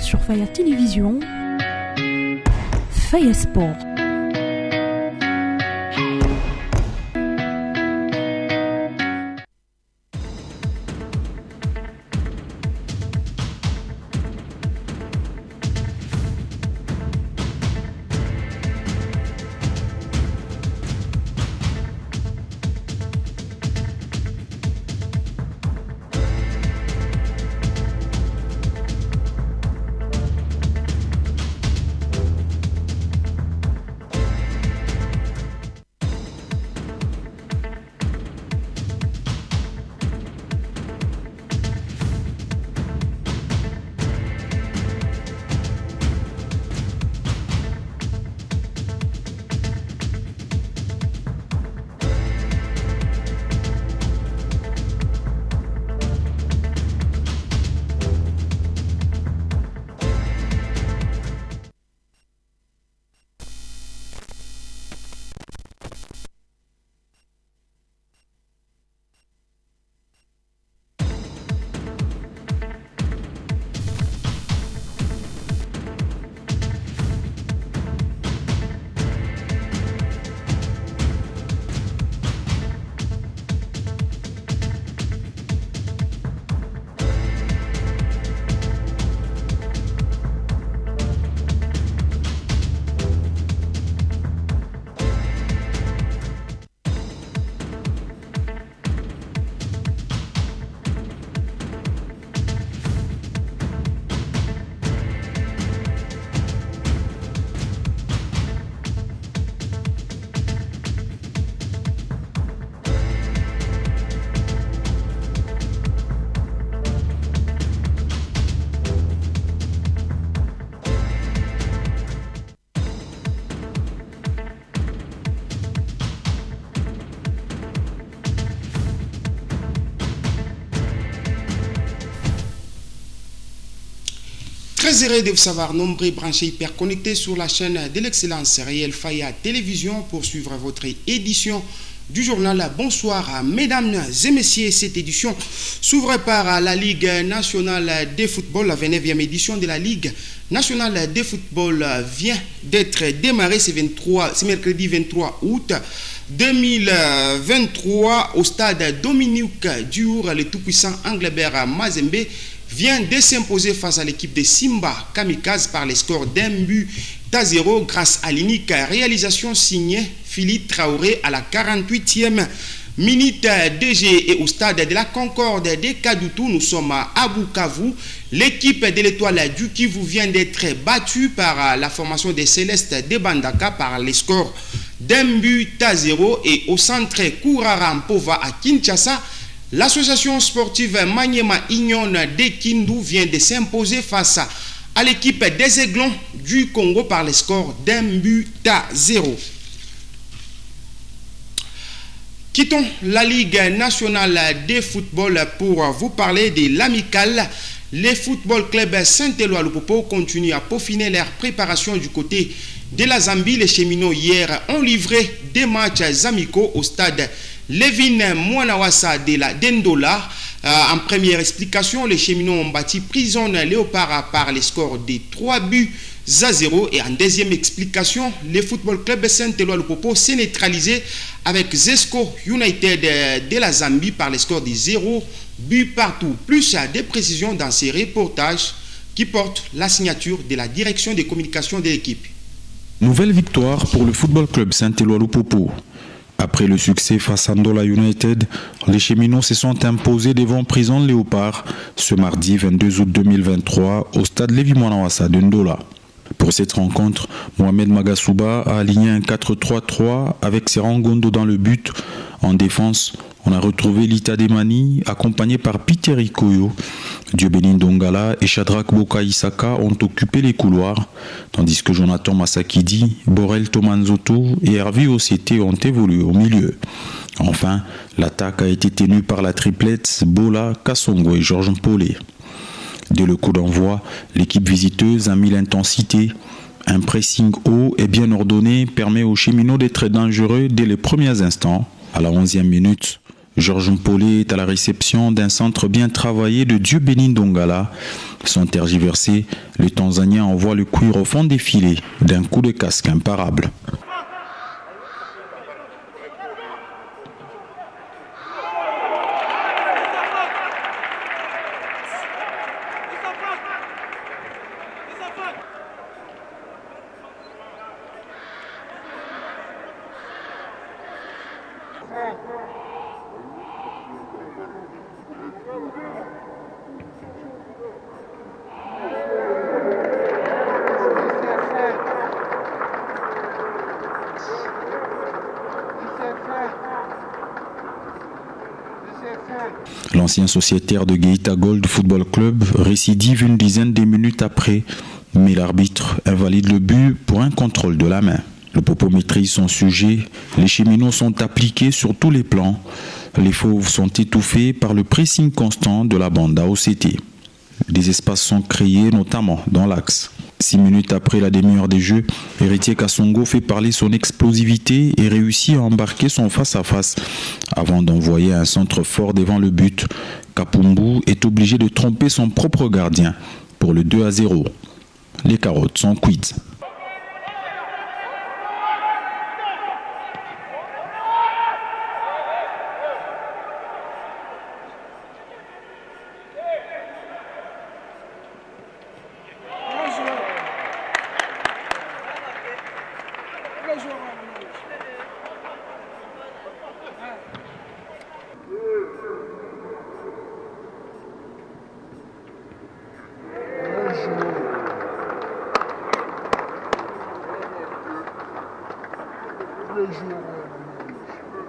sur Faya Télévision, Faya Sport. Très heureux de vous savoir nombreux branchés hyper connectés sur la chaîne de l'excellence réelle Faya Télévision pour suivre votre édition du journal. Bonsoir mesdames et messieurs, cette édition s'ouvre par la Ligue nationale de football. La 29e édition de la Ligue nationale de football vient d'être démarrée ce mercredi 23 août 2023 au stade Dominique Diour. Le tout-puissant Anglebert Mazembe vient de s'imposer face à l'équipe de Simba Kamikaze par les scores d'1-0 grâce à l'unique réalisation signée Philippe Traoré à la 48e minute DG. Et au stade de la Concorde de Kadoutou, nous sommes à Bukavu. L'équipe de l'Étoile du Kivu vient d'être battue par la formation des Célestes de Bandaka par les scores d'1-0. Et au centre Kourarampova à Kinshasa, l'association sportive Maniema Union de Kindu vient de s'imposer face à l'équipe des Aiglons du Congo par les scores d'1-0. Quittons la Ligue nationale de football pour vous parler de l'amicale. Les football club Saint-Éloi Lupopo continuent à peaufiner leur préparation du côté de la Zambie. Les cheminots hier ont livré des matchs amicaux au stade Levin Mwanawasa de la Dendola. En première explication, les cheminots ont battu Prison Léopard par les scores de 3-0. Et en deuxième explication, le football club Saint-Éloi Lupopo s'est neutralisé avec Zesco United de la Zambie par les scores de 0 but partout. Plus de précisions dans ces reportages qui portent la signature de la direction des communications de l'équipe. Nouvelle victoire pour le football club Saint-Éloi Lupopo. Après le succès face à Ndola United, les cheminots se sont imposés devant Prison Léopard ce mardi 22 août 2023 au stade Lévi-Mwanawasa de Ndola. Pour cette rencontre, Mohamed Magasuba a aligné un 4-3-3 avec Serangondo dans le but. En défense, on a retrouvé Lita Demani accompagné par Peter Ikoyo. Diobeni Ndongala et Shadrach Boka Isaka ont occupé les couloirs, tandis que Jonathan Masakidi, Borel Tomanzoto et Hervé Ossete ont évolué au milieu. Enfin, l'attaque a été tenue par la triplette Bola, Kassongo et Georges Mpolé. Dès le coup d'envoi, l'équipe visiteuse a mis l'intensité. Un pressing haut et bien ordonné permet aux cheminots d'être dangereux dès les premiers instants. À la 11e minute, Georges Mpolé est à la réception d'un centre bien travaillé de Dieu-Béni Ndongala. Sans tergiverser, le Tanzanien envoie le cuir au fond des filets d'un coup de casque imparable. L'ancien sociétaire de Geita Gold Football Club récidive une dizaine de minutes après, mais l'arbitre invalide le but pour un contrôle de la main. Le Popo maîtrise son sujet, les cheminots sont appliqués sur tous les plans, les fauves sont étouffés par le pressing constant de la bande AOCT. Des espaces sont créés notamment dans l'axe. 6 minutes après la demi-heure des jeux, Héritier Kassongo fait parler son explosivité et réussit à embarquer son face-à-face avant d'envoyer un centre fort devant le but. Kapumbu est obligé de tromper son propre gardien pour le 2-0. Les carottes sont quittes.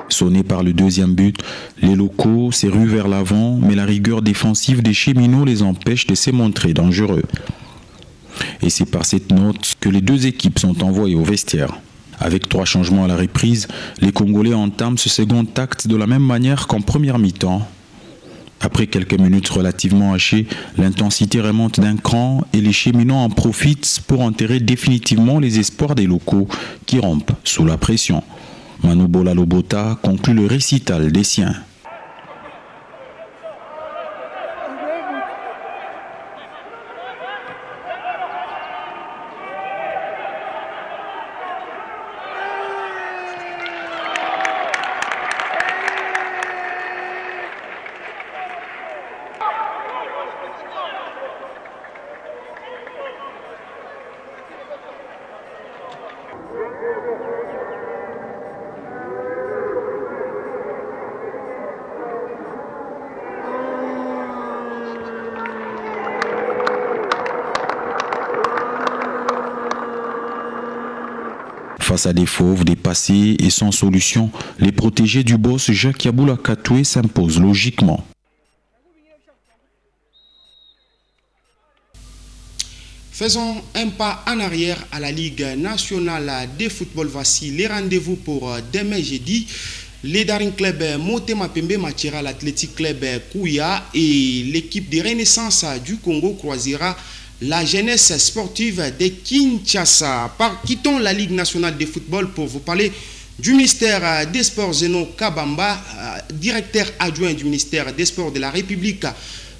Sonnés par le deuxième but, les locaux se ruent vers l'avant, mais la rigueur défensive des cheminots les empêche de se montrer dangereux. Et c'est par cette note que les deux équipes sont envoyées au vestiaire. Avec 3 changements à la reprise, les Congolais entament ce second acte de la même manière qu'en première mi-temps. Après quelques minutes relativement hachées, l'intensité remonte d'un cran et les cheminots en profitent pour enterrer définitivement les espoirs des locaux qui rompent sous la pression. Manu Bola Lobota conclut le récital des siens. Face à des fauves dépassés et sans solution, les protégés du boss Jacques Yaboula Katoué s'imposent logiquement. Faisons un pas en arrière à la Ligue nationale de football. Voici les rendez-vous pour demain jeudi. Les Daring Club Motema Pembe matchera l'Athletic Club Kouya et l'équipe de Renaissance du Congo croisera la jeunesse sportive de Kinshasa. Quittons la Ligue nationale de football pour vous parler du ministère des Sports. Zeno Kabamba, directeur adjoint du ministère des Sports de la République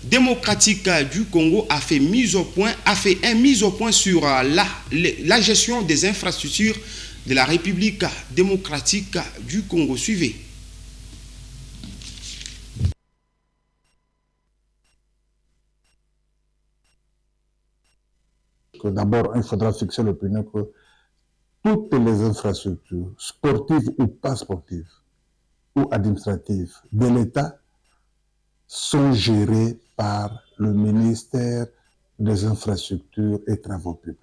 démocratique du Congo, a fait un mise au point sur la gestion des infrastructures de la République démocratique du Congo. Suivez. D'abord, il faudra fixer l'opinion que toutes les infrastructures, sportives ou pas sportives, ou administratives de l'État, sont gérées par le ministère des Infrastructures et Travaux Publics.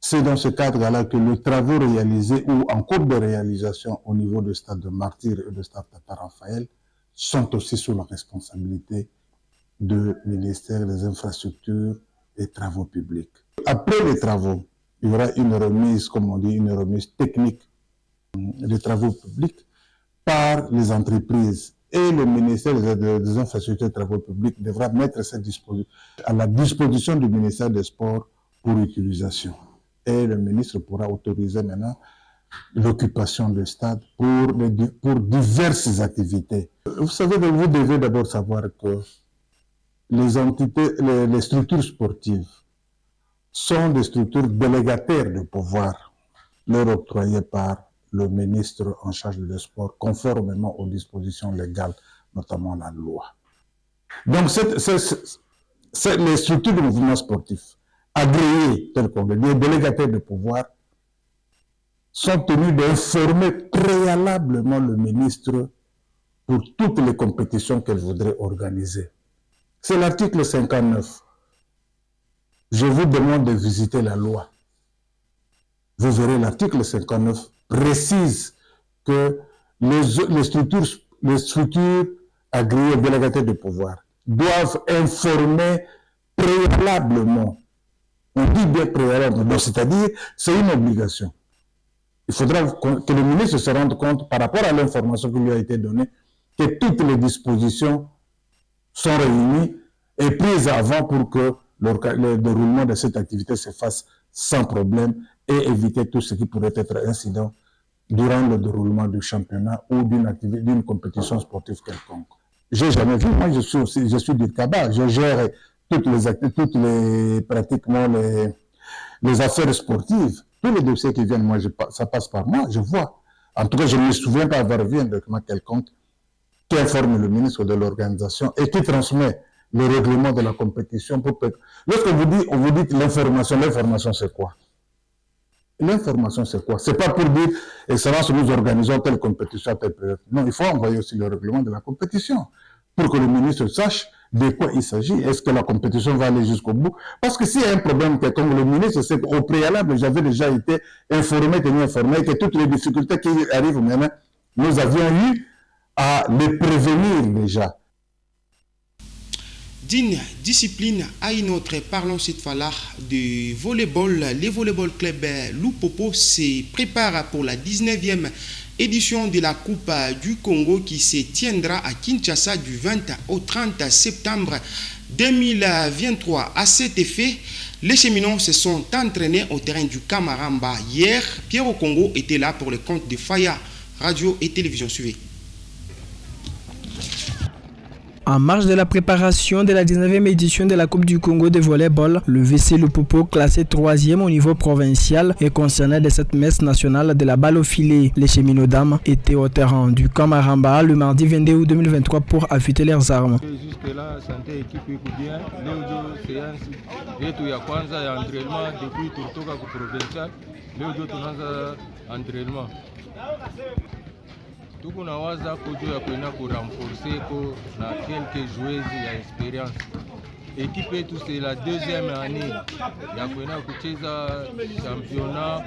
C'est dans ce cadre-là que les travaux réalisés ou en cours de réalisation au niveau du stade de Martyr et du stade Tata Raphaël sont aussi sous la responsabilité du ministère des Infrastructures et Travaux Publics. Après les travaux, il y aura une remise, comme on dit, une remise technique des travaux publics par les entreprises. Et le ministère des Infrastructures et des Travaux Publics devra mettre cette à la disposition du ministère des Sports pour utilisation. Et le ministre pourra autoriser maintenant l'occupation du stade pour diverses activités. Vous savez, vous devez d'abord savoir que les structures sportives sont des structures délégataires de pouvoir leur octroyées par le ministre en charge du sport, conformément aux dispositions légales, notamment la loi. Donc, les structures de mouvement sportif agréées, telles qu'on le dit, les délégataires de pouvoir, sont tenus d'informer préalablement le ministre pour toutes les compétitions qu'elle voudrait organiser. C'est l'article 59. Je vous demande de visiter la loi. Vous verrez, l'article 59 précise que les structures agréées délégataires de pouvoir doivent informer préalablement. On dit bien préalablement, c'est-à-dire c'est une obligation. Il faudra que le ministre se rende compte, par rapport à l'information qui lui a été donnée, que toutes les dispositions sont réunies et prises avant pour que le déroulement de cette activité se fasse sans problème et éviter tout ce qui pourrait être incident durant le déroulement du championnat ou d'une compétition sportive quelconque. J'ai jamais vu, moi je suis du CABA, je gère pratiquement les affaires sportives. Tous les dossiers qui viennent, ça passe par moi, je vois. En tout cas, je ne me souviens pas avoir vu un document quelconque qui informe le ministre de l'organisation et qui transmet le règlement de la compétition. Lorsque on vous dit l'information c'est quoi? L'information c'est quoi? C'est pas pour dire, excellence, nous organisons telle compétition à telle période. Non, il faut envoyer aussi le règlement de la compétition pour que le ministre sache de quoi il s'agit. Est-ce que la compétition va aller jusqu'au bout? Parce que s'il y a un problème quelconque, le ministre sait qu'au préalable, j'avais déjà été tenu informé que toutes les difficultés qui arrivent maintenant, nous avions eu à les prévenir déjà. D'une discipline à une autre, parlons cette fois-là de volleyball. Les volleyball club Lupopo se prépare pour la 19e édition de la Coupe du Congo qui se tiendra à Kinshasa du 20 au 30 septembre 2023. À cet effet, les cheminots se sont entraînés au terrain du Kamaramba. Hier, Pierre Okongo était là pour le compte de Faya Radio et Télévision. Suivez. En marge de la préparation de la 19e édition de la Coupe du Congo de volleyball, le VC Lupopo, classé 3e au niveau provincial, est concerné de cette messe nationale de la balle au filet. Les cheminots dames étaient au terrain du Kamaramba le mardi 22 août 2023 pour affûter leurs armes. Jusque-là, santé équipe bien. Leo séance yetu ya kwanza ya entraînement depuis tulitoka ku provincial. Leo tunaanza entraînement. Tuko na waza kojo ya kwenda kurenforcer ko na quelques joueuses ya experience. Équipe yetu c'est la deuxième année ya kwenda kucheza championnat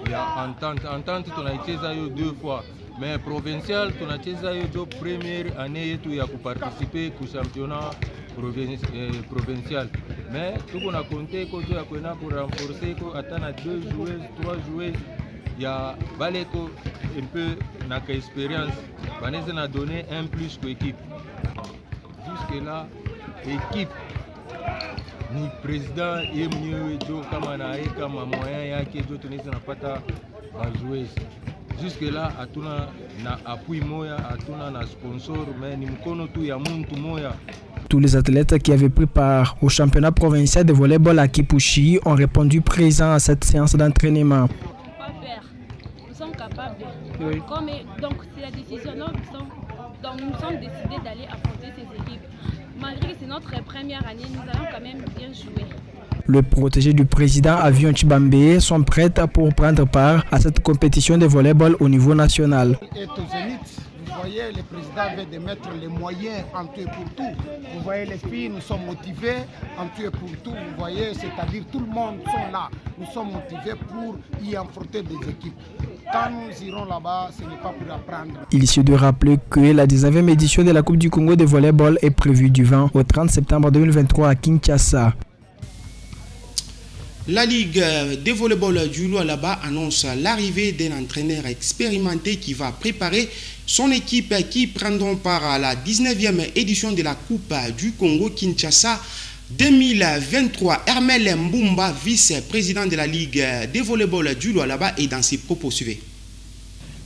ya entente. Entente tunaicheza yo 2 fois, mais provincial tunacheza yo 2 première année yetu ya kuparticiper ku championnat provincial. Mais tuko na compter kojo ya kwenda kurenforcer ko atana 2 joueuses, 3 joueuses ya baleko un peu na expérience baneze na donner un plus que équipe. Jusque là équipe ni président yemnyewe jo kama na eka moyen yake jo tunaweza napata ba joueurs. Jusque là hatuna na appui moya, hatuna na sponsor, mais ni mkono tu ya muntu moya. Tous les athlètes qui avaient pris part au championnat provincial de volleyball à Kipushi ont répondu présents à cette séance d'entraînement. Nous sommes capables. Oui. Donc c'est la décision. Nous sommes décidés d'aller affronter ces équipes. Malgré que c'est notre première année, nous allons quand même bien jouer. Le protégé du président Avion Chibambe sont prêts pour prendre part à cette compétition de volleyball au niveau national. Vous voyez, le président veut de mettre les moyens en tout et pour tout. Vous voyez les filles, nous sommes motivés en tout et pour tout. Vous voyez, c'est-à-dire tout le monde sont là. Nous sommes motivés pour y affronter des équipes. Quand nous irons là-bas, ce n'est pas pour apprendre. Il suffit de rappeler que la 19e édition de la Coupe du Congo de volleyball est prévue du 20 au 30 septembre 2023 à Kinshasa. La Ligue de volleyball du Lualaba annonce l'arrivée d'un entraîneur expérimenté qui va préparer son équipe qui prendront part à la 19e édition de la Coupe du Congo Kinshasa 2023. Hermel Mbumba, vice-président de la Ligue de volleyball du Lualaba, est dans ses propos. Suivez.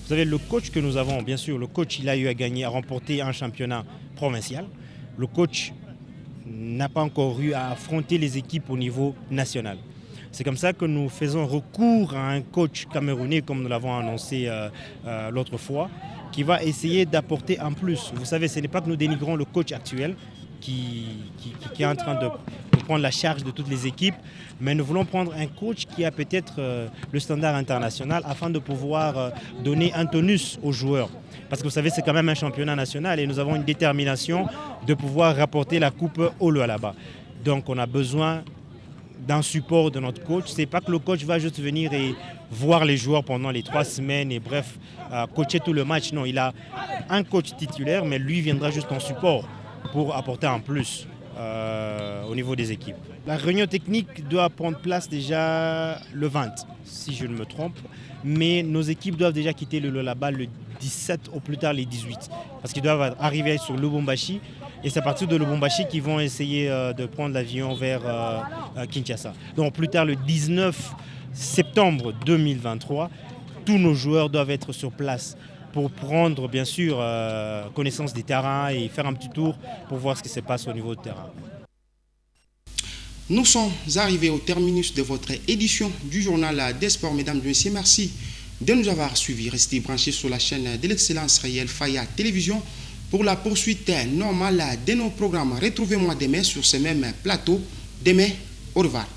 Vous savez, le coach que nous avons, bien sûr, le coach, il a eu à gagner, à remporter un championnat provincial. Le coach n'a pas encore eu à affronter les équipes au niveau national. C'est comme ça que nous faisons recours à un coach camerounais, comme nous l'avons annoncé l'autre fois, qui va essayer d'apporter un plus. Vous savez, ce n'est pas que nous dénigrons le coach actuel qui est en train de prendre la charge de toutes les équipes, mais nous voulons prendre un coach qui a peut-être le standard international afin de pouvoir donner un tonus aux joueurs. Parce que vous savez, c'est quand même un championnat national et nous avons une détermination de pouvoir rapporter la coupe au là-bas. Donc on a besoin d'un support de notre coach. Ce n'est pas que le coach va juste venir et voir les joueurs pendant les 3 semaines et bref, coacher tout le match. Non, il a un coach titulaire, mais lui viendra juste en support pour apporter un plus au niveau des équipes. La réunion technique doit prendre place déjà le 20, si je ne me trompe, mais nos équipes doivent déjà quitter le là-bas le 17 au plus tard les 18, parce qu'ils doivent arriver sur Lubumbashi, et c'est à partir de Lubumbashi qu'ils vont essayer de prendre l'avion vers Kinshasa. Donc plus tard le 19 septembre 2023, tous nos joueurs doivent être sur place pour prendre bien sûr connaissance des terrains et faire un petit tour pour voir ce qui se passe au niveau du terrain. Nous sommes arrivés au terminus de votre édition du journal des sports. Mesdames et messieurs, merci de nous avoir suivis. Restez branchés sur la chaîne de l'excellence réelle Faya Télévision pour la poursuite normale de nos programmes. Retrouvez-moi demain sur ce même plateau. Demain, au revoir.